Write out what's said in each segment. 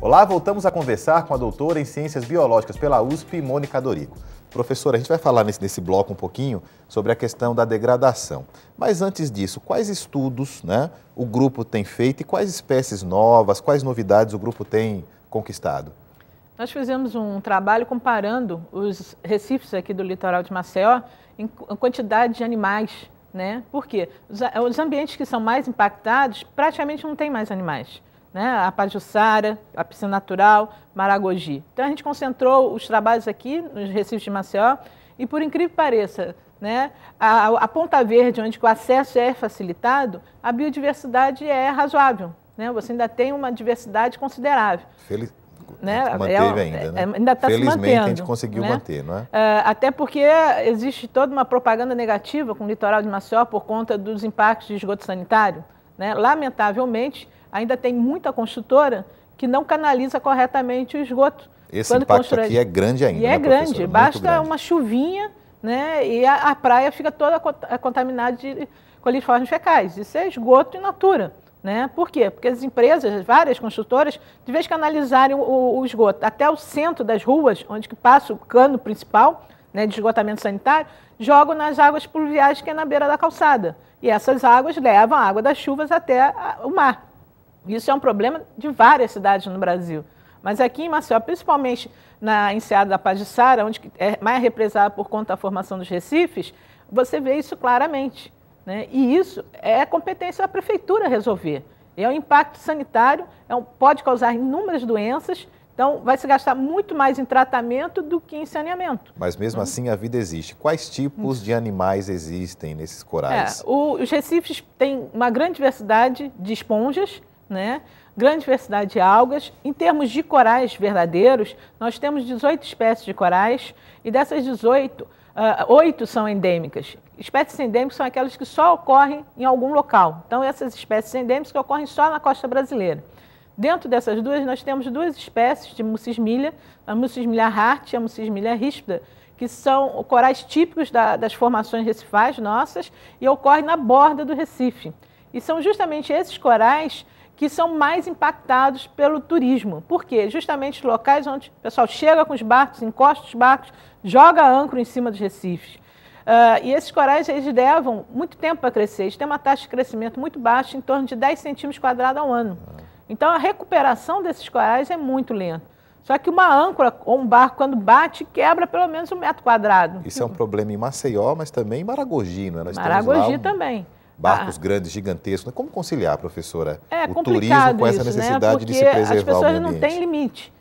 Olá, voltamos a conversar com a doutora em Ciências Biológicas pela USP, Mônica Dorico. Professora, a gente vai falar nesse bloco um pouquinho sobre a questão da degradação. Mas antes disso, quais estudos, o grupo tem feito e quais espécies novas, quais novidades o grupo tem conquistado? Nós fizemos um trabalho comparando os recifes aqui do litoral de Maceió em quantidade de animais, Por quê? Os ambientes que são mais impactados praticamente não tem mais animais. A Pajuçara, a Piscina Natural, Maragogi. Então a gente concentrou os trabalhos aqui nos recifes de Maceió e, por incrível que pareça, a Ponta Verde, onde o acesso é facilitado, a biodiversidade é razoável. Você ainda tem uma diversidade considerável. Manteve ainda, ainda está se mantendo. Felizmente a gente conseguiu manter, não é? Até porque existe toda uma propaganda negativa com o litoral de Maceió por conta dos impactos de esgoto sanitário. Lamentavelmente, ainda tem muita construtora que não canaliza corretamente o esgoto. Esse impacto aqui é grande ainda, E é grande, basta uma chuvinha, e a praia fica toda contaminada de coliformes fecais. Isso é esgoto in natura. Por quê? Porque as empresas, várias construtoras, de vez de canalizarem o esgoto até o centro das ruas, onde que passa o cano principal de esgotamento sanitário, jogam nas águas pluviais que é na beira da calçada. E essas águas levam a água das chuvas até o mar. Isso é um problema de várias cidades no Brasil. Mas aqui em Maceió, principalmente na enseada da Pajuçara, onde é mais represada por conta da formação dos recifes, você vê isso claramente. E isso é competência da prefeitura resolver. É um impacto sanitário, pode causar inúmeras doenças, então vai se gastar muito mais em tratamento do que em saneamento. Mas mesmo assim a vida existe. Quais tipos de animais existem nesses corais? Os recifes têm uma grande diversidade de esponjas, grande diversidade de algas. Em termos de corais verdadeiros, nós temos 18 espécies de corais e dessas 18, 8 são endêmicas. Espécies endêmicas são aquelas que só ocorrem em algum local. Então, essas espécies endêmicas que ocorrem só na costa brasileira. Dentro dessas duas, nós temos duas espécies de Mucismilia, a Mucismilia hart e a Mucismilia ríspida, que são corais típicos das formações recifais nossas e ocorrem na borda do Recife. E são justamente esses corais que são mais impactados pelo turismo. Por quê? Justamente os locais onde o pessoal chega com os barcos, encosta os barcos, joga âncora em cima dos recifes. E esses corais eles levam muito tempo para crescer. Eles têm uma taxa de crescimento muito baixa, em torno de 10 centímetros quadrados ao ano. Então, a recuperação desses corais é muito lenta. Só que uma âncora ou um barco, quando bate, quebra pelo menos 1 metro quadrado. Isso é um problema em Maceió, mas também em Maragogi, não é? Maragogi também. Barcos grandes, gigantescos. Como conciliar, professora, o turismo com essa necessidade de se preservar o meio ambiente? As pessoas não têm limite,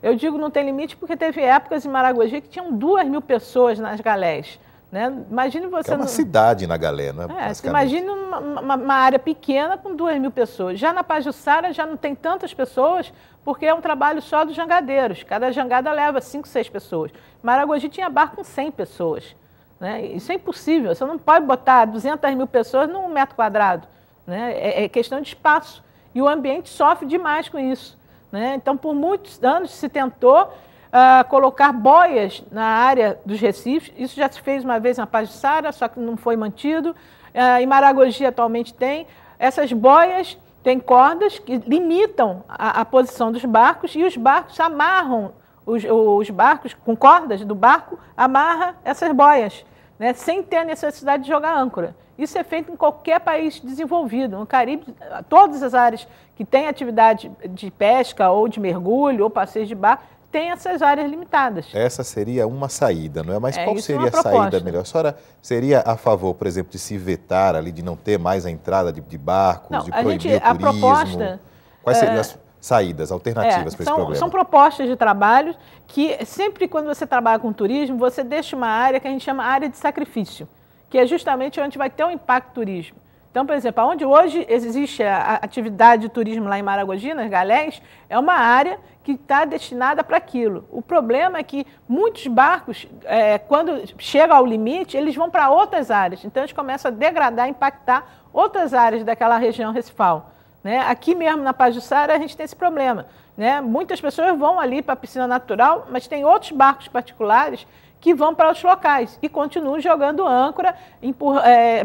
Eu digo não tem limite porque teve épocas em Maragogi que tinham 2.000 pessoas nas galés. Imagine você... É uma cidade na galé, Você imagina uma área pequena com 2.000 pessoas. Já na Pajuçara já não tem tantas pessoas porque é um trabalho só dos jangadeiros. Cada jangada leva 5, 6 pessoas. Maragogi tinha barco com 100 pessoas. Isso é impossível, você não pode botar 200.000 pessoas num metro quadrado. É questão de espaço. E o ambiente sofre demais com isso. Então, por muitos anos se tentou colocar boias na área dos recifes. Isso já se fez uma vez na Pajuçara, só que não foi mantido. Em Maragogi atualmente tem. Essas boias têm cordas que limitam a posição dos barcos e os barcos amarram, os barcos com cordas do barco, amarra essas boias. Sem ter a necessidade de jogar âncora. Isso é feito em qualquer país desenvolvido. No Caribe, todas as áreas que têm atividade de pesca ou de mergulho ou passeio de barco, têm essas áreas limitadas. Essa seria uma saída, não é? Mas qual seria a saída melhor? A senhora seria a favor, por exemplo, de se vetar ali, de não ter mais a entrada de barcos, de proibir o turismo? Proposta... Quais seriam as saídas, alternativas para esse problema? São propostas de trabalho que sempre quando você trabalha com turismo, você deixa uma área que a gente chama área de sacrifício, que é justamente onde vai ter um impacto turismo. Então, por exemplo, onde hoje existe a atividade de turismo lá em Maragogi, nas galés, é uma área que está destinada para aquilo. O problema é que muitos barcos, quando chegam ao limite, eles vão para outras áreas. Então, eles começam a degradar, impactar outras áreas daquela região recifal. Aqui mesmo na Pajuçara a gente tem esse problema. Muitas pessoas vão ali para a piscina natural, mas tem outros barcos particulares que vão para os locais e continuam jogando âncora,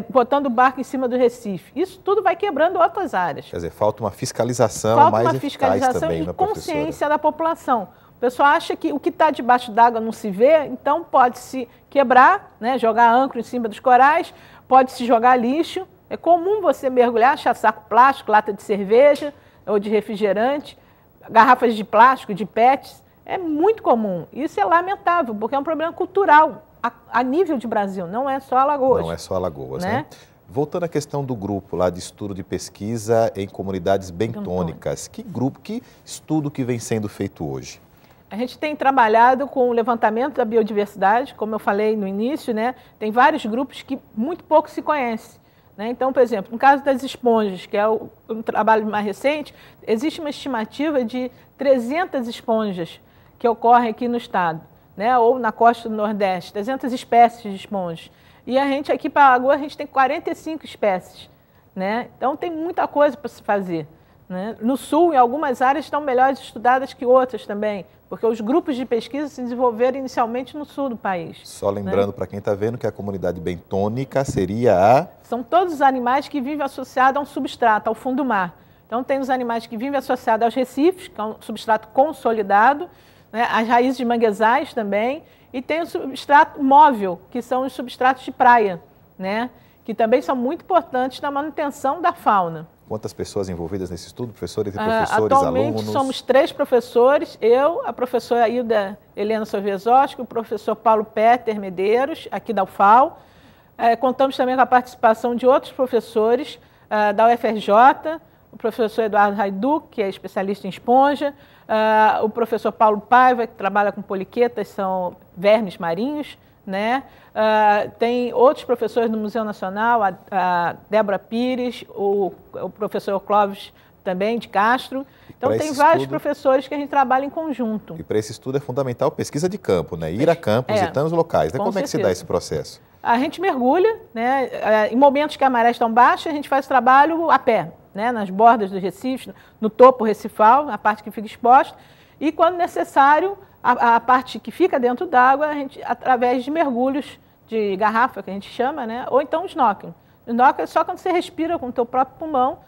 botando o barco em cima do Recife. Isso tudo vai quebrando outras áreas. Quer dizer, falta uma fiscalização mais eficaz também, e consciência da população. O pessoal acha que o que está debaixo d'água não se vê, então pode-se quebrar, né, jogar âncora em cima dos corais, pode-se jogar lixo. É comum você mergulhar, achar saco plástico, lata de cerveja ou de refrigerante, garrafas de plástico, de PETs. É muito comum. Isso é lamentável, porque é um problema cultural a nível de Brasil, não é só Alagoas. Não é só Alagoas, né? Voltando à questão do grupo lá de estudo de pesquisa em comunidades bentônicas, que estudo que vem sendo feito hoje? A gente tem trabalhado com o levantamento da biodiversidade, como eu falei no início, né? Tem vários grupos que muito pouco se conhecem. Então, por exemplo, no caso das esponjas, que é um trabalho mais recente, existe uma estimativa de 300 esponjas que ocorrem aqui no estado, né? Ou na costa do Nordeste, 300 espécies de esponjas. E a gente aqui para Alagoas, a gente tem 45 espécies, né? Então tem muita coisa para se fazer, né? No Sul, em algumas áreas, estão melhores estudadas que outras também, porque os grupos de pesquisa se desenvolveram inicialmente no sul do país. Só lembrando para quem está vendo que a comunidade bentônica seria São todos os animais que vivem associados a um substrato, ao fundo do mar. Então tem os animais que vivem associados aos recifes, que é um substrato consolidado, né? As raízes de manguezais também, e tem o substrato móvel, que são os substratos de praia, né? Que também são muito importantes na manutenção da fauna. Quantas pessoas envolvidas nesse estudo? Professores e professores, atualmente, alunos? Somos 3 professores, eu, a professora Hilda Helena Soviesowski, o professor Paulo Peter Medeiros, aqui da UFAL. Contamos também com a participação de outros professores da UFRJ, o professor Eduardo Raidu, que é especialista em esponja, o professor Paulo Paiva, que trabalha com poliquetas, são vermes marinhos, né? Tem outros professores do Museu Nacional, a Débora Pires, o professor Clóvis também, de Castro. Então tem vários professores que a gente trabalha em conjunto. E para esse estudo é fundamental pesquisa de campo, né? Ir a campo, visitando os locais. Como é que se dá esse processo? A gente mergulha, né? Em momentos que a maré está baixa, a gente faz trabalho a pé, né? Nas bordas dos recifes, no topo recifal, na parte que fica exposta. E quando necessário, a parte que fica dentro d'água, a gente, através de mergulhos de garrafa, que a gente chama, né? Ou então snorkeling. Snorkeling é só quando você respira com o teu próprio pulmão,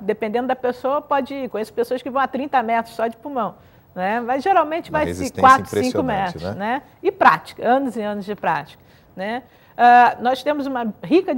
dependendo da pessoa, pode ir. Conheço pessoas que vão a 30 metros só de pulmão, né? Mas geralmente vai ser 4, 5 metros, né? E prática, anos e anos de prática, né? Nós temos uma rica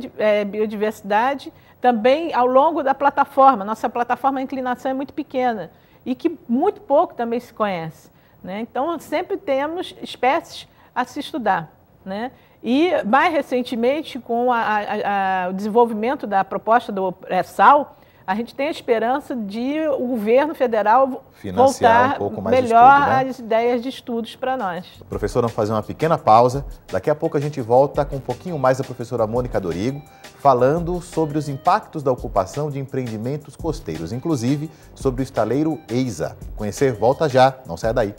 biodiversidade também ao longo da plataforma. Nossa plataforma, a inclinação é muito pequena e que muito pouco também se conhece, né? Então, sempre temos espécies a se estudar, né? E, mais recentemente, com o desenvolvimento da proposta do pré-sal, a gente tem a esperança de o governo federal financiar voltar um pouco mais melhor estudo, né? as ideias de estudos para nós. Professor, vamos fazer uma pequena pausa. Daqui a pouco a gente volta com um pouquinho mais da professora Mônica Dorigo, falando sobre os impactos da ocupação de empreendimentos costeiros, inclusive sobre o estaleiro EISA. Conhecer volta já, não saia daí.